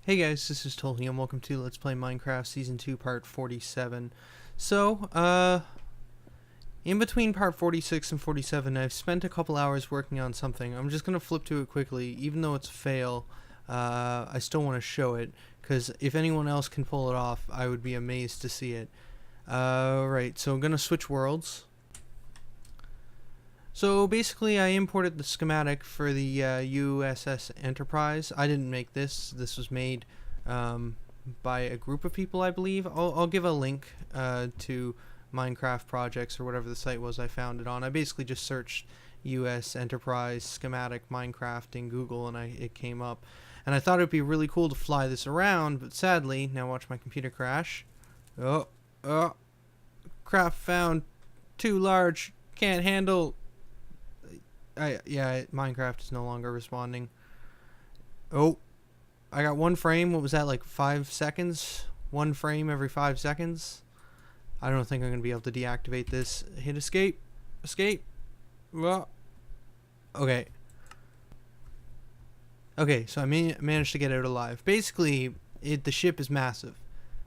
Hey guys, this is Tolhi and welcome to Let's Play Minecraft Season 2 Part 47. So, in between Part 46 and 47, I've spent a couple hours working on something. I'm just going to flip to it quickly. Even though it's a fail, I still want to show it, because if anyone else can pull it off, I would be amazed to see it. Right, so I'm going to switch worlds. So basically I imported the schematic for the USS Enterprise. I didn't make this. This was made by a group of people, I believe. I'll give a link to Minecraft projects or whatever the site was I found it on. I basically just searched US Enterprise schematic Minecraft in Google and it came up. And I thought it would be really cool to fly this around, but sadly, now watch my computer crash. Oh, craft found too large, can't handle. Minecraft is no longer responding. Oh, I got one frame. What was that, like 5 seconds? One frame every 5 seconds. I don't think I'm going to be able to deactivate this. Hit escape. Escape. Well, okay. Okay, so I managed to get out alive. Basically, the ship is massive.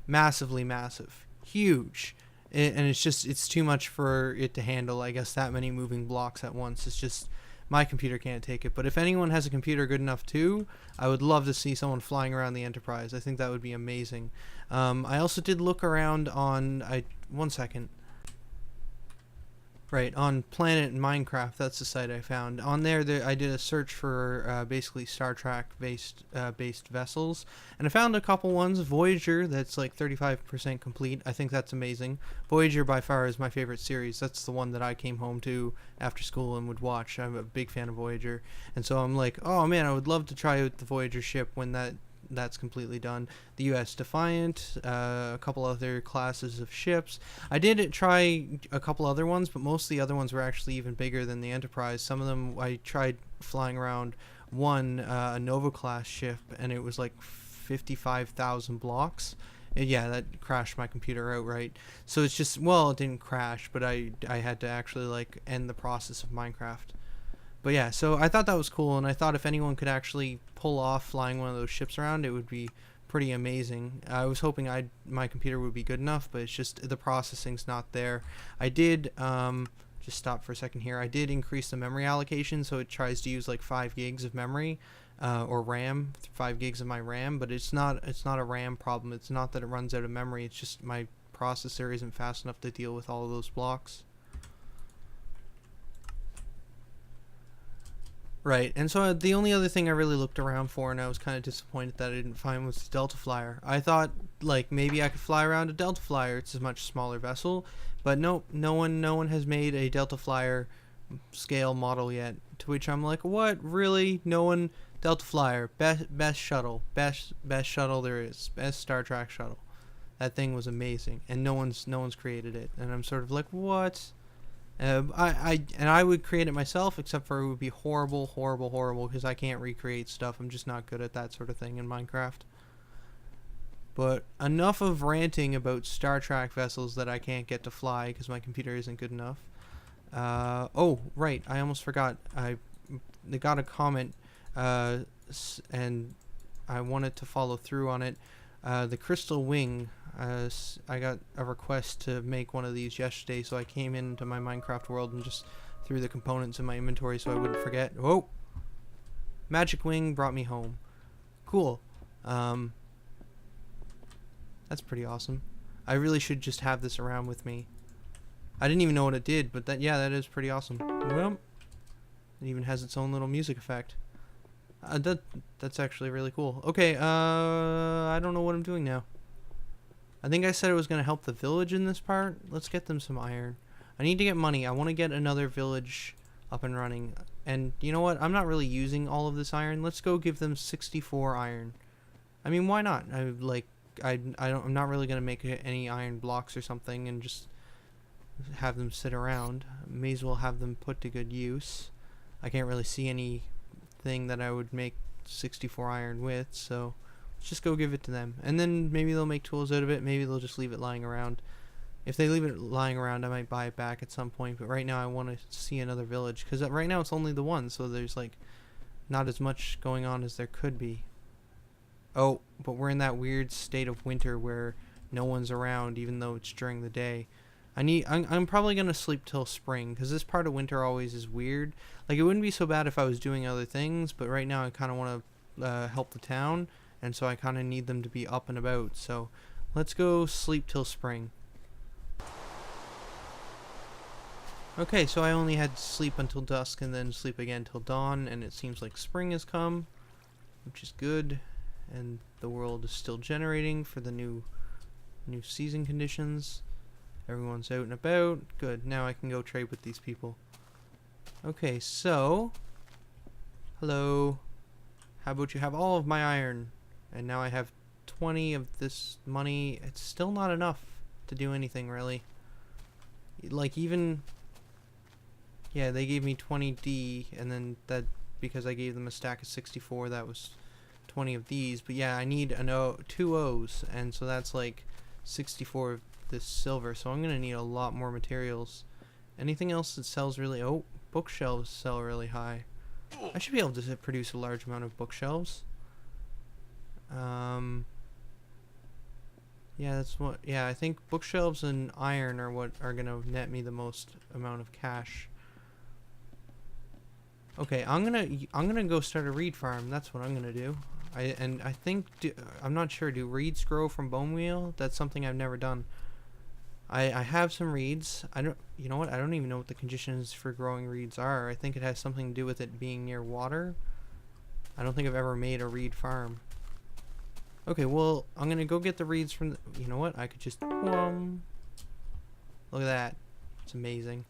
Massively massive. Huge. And it's too much for it to handle, I guess, that many moving blocks at once. It's just, my computer can't take it. But if anyone has a computer good enough too, I would love to see someone flying around the Enterprise. I think that would be amazing. I also did look around on, one second. Right, on Planet Minecraft, that's the site I found. On there I did a search for basically Star Trek based vessels, and I found a couple ones. Voyager, that's like 35% complete. I think that's amazing. Voyager by far is my favorite series. That's the one that I came home to after school and would watch. I'm a big fan of Voyager, and so I'm like, oh man, I would love to try out the Voyager ship when that's completely done. The US Defiant, a couple other classes of ships. I did try a couple other ones, but most of the other ones were actually even bigger than the Enterprise. Some of them I tried flying around one, a Nova class ship, and it was like 55,000 blocks. And yeah, that crashed my computer outright. So it's just, well, it didn't crash, but I had to actually like end the process of Minecraft. But yeah, so I thought that was cool, and I thought if anyone could actually pull off flying one of those ships around, it would be pretty amazing. I was hoping my computer would be good enough, but it's just the processing's not there. I did, just stop for a second here, I did increase the memory allocation, so it tries to use like 5 gigs of memory, or RAM, 5 gigs of my RAM, but it's not a RAM problem. It's not that it runs out of memory, it's just my processor isn't fast enough to deal with all of those blocks. Right, and so the only other thing I really looked around for, and I was kind of disappointed that I didn't find, was the Delta Flyer. I thought, like, maybe I could fly around a Delta Flyer. It's a much smaller vessel, but nope, no one has made a Delta Flyer scale model yet. To which I'm like, what? Really? No one? Delta Flyer, best shuttle, best shuttle there is, best Star Trek shuttle. That thing was amazing, and no one's created it, and I'm sort of like, what? I would create it myself, except for it would be horrible, because I can't recreate stuff. I'm just not good at that sort of thing in Minecraft. But enough of ranting about Star Trek vessels that I can't get to fly because my computer isn't good enough. Oh, right, I almost forgot. I got a comment, and I wanted to follow through on it. The Crystal Wing, I got a request to make one of these yesterday, so I came into my Minecraft world and just threw the components in my inventory so I wouldn't forget. Oh! Magic Wing brought me home. Cool. That's pretty awesome. I really should just have this around with me. I didn't even know what it did, but that is pretty awesome. Well, it even has its own little music effect. That's actually really cool. Okay, I don't know what I'm doing now. I think I said it was going to help the village in this part. Let's get them some iron. I need to get money. I want to get another village up and running. And you know what? I'm not really using all of this iron. Let's go give them 64 iron. I mean, why not? I'm not really going to make any iron blocks or something and just have them sit around. May as well have them put to good use. I can't really see anything that I would make 64 iron with, so let's just go give it to them, and then maybe they'll make tools out of it. Maybe they'll just leave it lying around. If they leave it lying around, I might buy it back at some point, but right now I want to see another village, because right now it's only the one, so there's like not as much going on as there could be. Oh, but we're in that weird state of winter where no one's around, even though it's during the day. I'm probably gonna sleep till spring because this part of winter always is weird. Like it wouldn't be so bad if I was doing other things, but right now I kind of want to help the town, and so I kind of need them to be up and about. So let's go sleep till spring. Okay, so I only had to sleep until dusk and then sleep again till dawn, and it seems like spring has come, which is good, and the world is still generating for the new season conditions. Everyone's out and about. Good. Now I can go trade with these people. Okay, so hello. How about you have all of my iron? And now I have 20 of this money. It's still not enough to do anything really. Like even yeah, they gave me 20D, and then that because I gave them a stack of 64, that was 20 of these. But yeah, I need two O's, and so that's like 64 of this silver. So I'm gonna need a lot more materials. Anything else that sells really? Oh, bookshelves sell really high. I should be able to produce a large amount of bookshelves. Yeah, that's what. Yeah, I think bookshelves and iron are what are gonna net me the most amount of cash. Okay, I'm gonna go start a reed farm. That's what I'm gonna do. I think I'm not sure. Do reeds grow from bone meal? That's something I've never done. I have some reeds. I don't. You know what? I don't even know what the conditions for growing reeds are. I think it has something to do with it being near water. I don't think I've ever made a reed farm. Okay, well I'm gonna go get the reeds from. You know what? I could just. Look at that. It's amazing.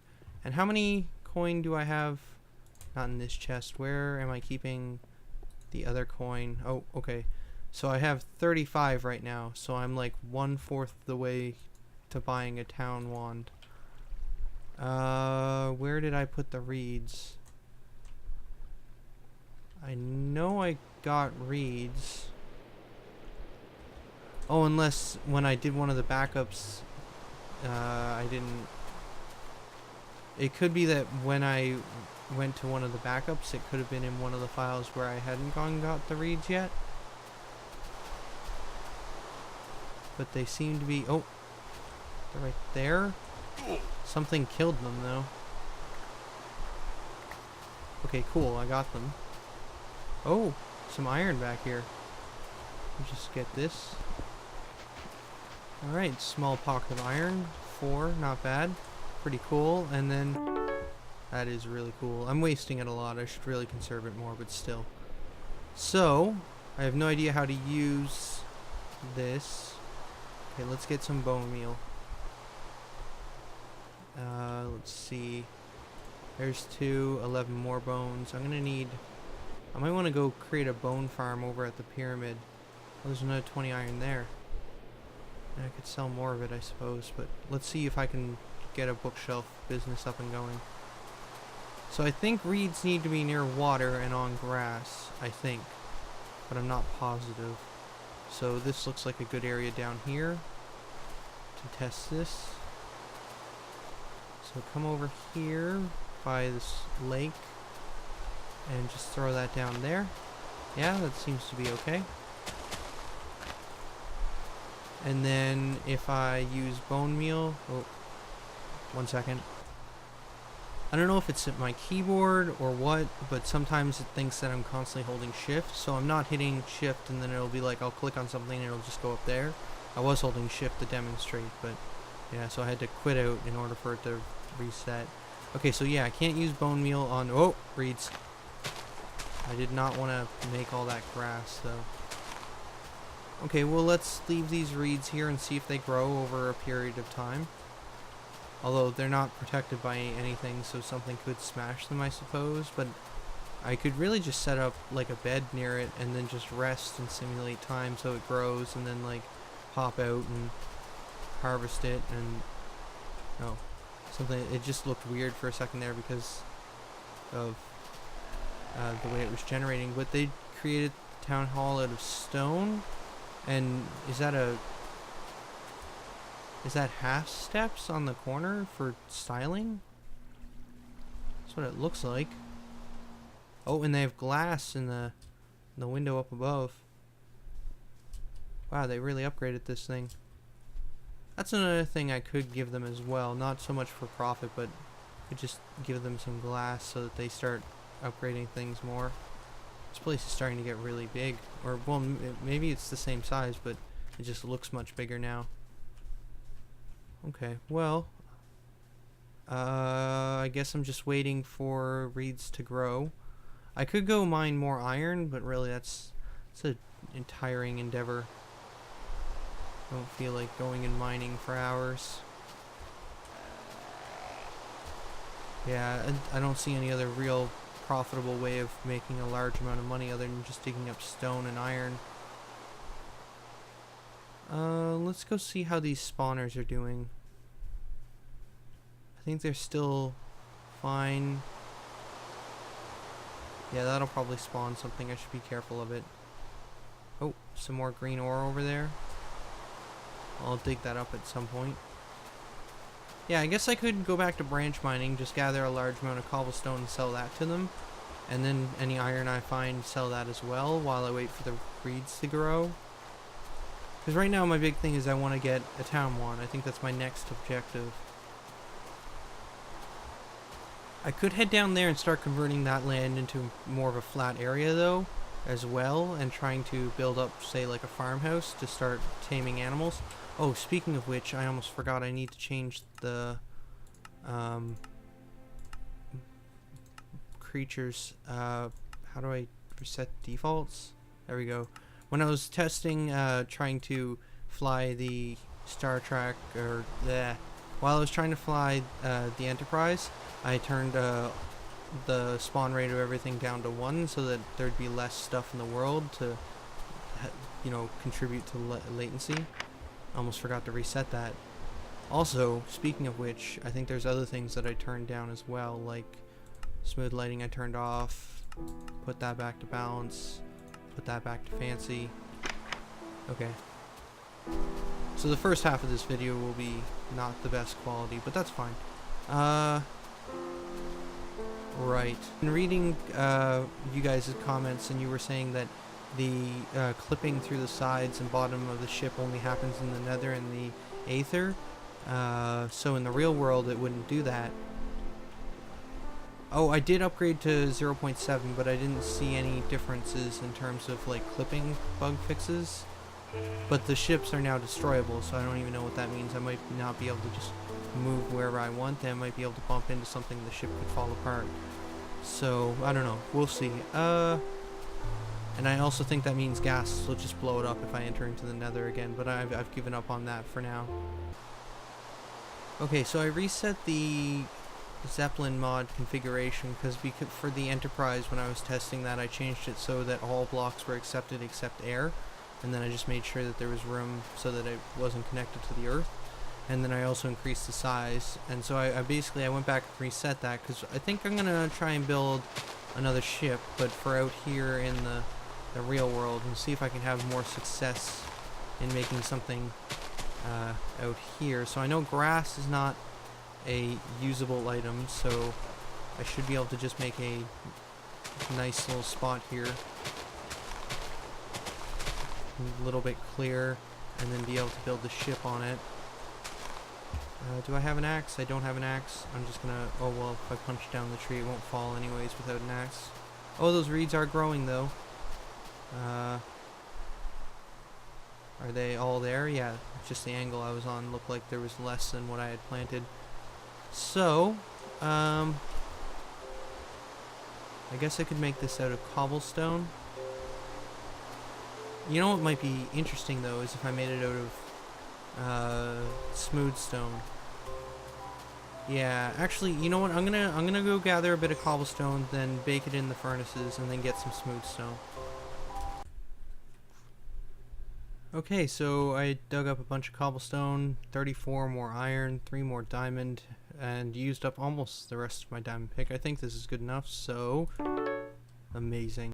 And how many coin do I have? Not in this chest. Where am I keeping the other coin? Oh, okay. So I have 35 right now. So I'm like 1/4 the way to buying a town wand. Where did I put the reeds? I know I got reeds. Oh, unless when I did one of the backups, I didn't. It could be that when I went to one of the backups, it could have been in one of the files where I hadn't gone and got the reeds yet. But they seem to be. Oh, they're right there. Something killed them though. Okay, cool. I got them. Oh, some iron back here. Let's just get this. Alright, small pocket of iron. 4, not bad. Pretty cool. And then that is really cool. I'm wasting it a lot. I should really conserve it more, but still. So, I have no idea how to use this. Okay, let's get some bone meal. Let's see. There's 2, 11 more bones. I'm gonna need. I might want to go create a bone farm over at the pyramid. Oh, there's another 20 iron there. And I could sell more of it, I suppose. But let's see if I can get a bookshelf business up and going. So I think reeds need to be near water and on grass. I think. But I'm not positive. So this looks like a good area down here to test this. So come over here by this lake and just throw that down there. Yeah, that seems to be okay. And then if I use bone meal, oh, 1 second. I don't know if it's at my keyboard or what, but sometimes it thinks that I'm constantly holding shift, so I'm not hitting shift and then it'll be like I'll click on something and it'll just go up there. I was holding shift to demonstrate, but yeah, so I had to quit out in order for it to reset. Okay, so yeah, I can't use bone meal on, oh, reeds. I did not want to make all that grass though. Okay, well let's leave these reeds here and see if they grow over a period of time. Although they're not protected by anything, so something could smash them, I suppose. But I could really just set up like a bed near it and then just rest and simulate time so it grows and then like pop out and harvest it and no. Something, it just looked weird for a second there because of the way it was generating. But they created the town hall out of stone. And is that half steps on the corner for styling? That's what it looks like. Oh, and they have glass in the window up above. Wow, they really upgraded this thing. That's another thing I could give them as well. Not so much for profit, but could just give them some glass so that they start upgrading things more. This place is starting to get really big. Or, well, maybe it's the same size, but it just looks much bigger now. Okay, well, I guess I'm just waiting for reeds to grow. I could go mine more iron, but really it's a tiring endeavor. I don't feel like going and mining for hours. Yeah, I don't see any other real profitable way of making a large amount of money other than just digging up stone and iron. Let's go see how these spawners are doing. I think they're still fine. Yeah, that'll probably spawn something. I should be careful of it. Oh, some more green ore over there. I'll dig that up at some point. Yeah, I guess I could go back to branch mining, just gather a large amount of cobblestone and sell that to them. And then any iron I find, sell that as well while I wait for the reeds to grow. Because right now my big thing is I want to get a town one. I think that's my next objective. I could head down there and start converting that land into more of a flat area though, as well, and trying to build up, say, like a farmhouse to start taming animals. Oh, speaking of which, I almost forgot I need to change the creatures. How do I reset defaults? There we go. When I was testing, trying to fly the Star Trek, or while I was trying to fly the Enterprise, I turned the spawn rate of everything down to 1 so that there'd be less stuff in the world to, you know, contribute to latency. Almost forgot to reset that. Also, speaking of which, I think there's other things that I turned down as well, like smooth lighting I turned off, put that back to balance, put that back to fancy. Okay. So the first half of this video will be not the best quality, but that's fine. Right. In reading you guys' comments, and you were saying that the clipping through the sides and bottom of the ship only happens in the nether and the aether. So in the real world it wouldn't do that. Oh, I did upgrade to 0.7, but I didn't see any differences in terms of like clipping bug fixes. But the ships are now destroyable, so I don't even know what that means. I might not be able to just move wherever I want. I might be able to bump into something, the ship could fall apart. So, I don't know. We'll see. And I also think that means gas will just blow it up if I enter into the nether again, but I've given up on that for now. Okay, so I reset the zeppelin mod configuration because for the Enterprise, when I was testing that, I changed it so that all blocks were accepted except air, and then I just made sure that there was room so that it wasn't connected to the earth. And then I also increased the size, and so I basically went back and reset that because I think I'm gonna try and build another ship, but for out here in the real world, and see if I can have more success in making something out here. So I know grass is not a usable item, so I should be able to just make a nice little spot here, a little bit clear, and then be able to build the ship on it. Do I have an axe? I don't have an axe. I'm just gonna... Oh, well, if I punch down the tree, it won't fall anyways without an axe. Oh, those reeds are growing, though. Are they all there? Yeah, just the angle I was on looked like there was less than what I had planted. So, I guess I could make this out of cobblestone. You know what might be interesting, though, is if I made it out of smooth stone. Yeah, actually, you know what? I'm gonna go gather a bit of cobblestone, then bake it in the furnaces, and then get some smooth stone. Okay, so I dug up a bunch of cobblestone, 34 more iron, 3 more diamond, and used up almost the rest of my diamond pick. I think this is good enough, so amazing.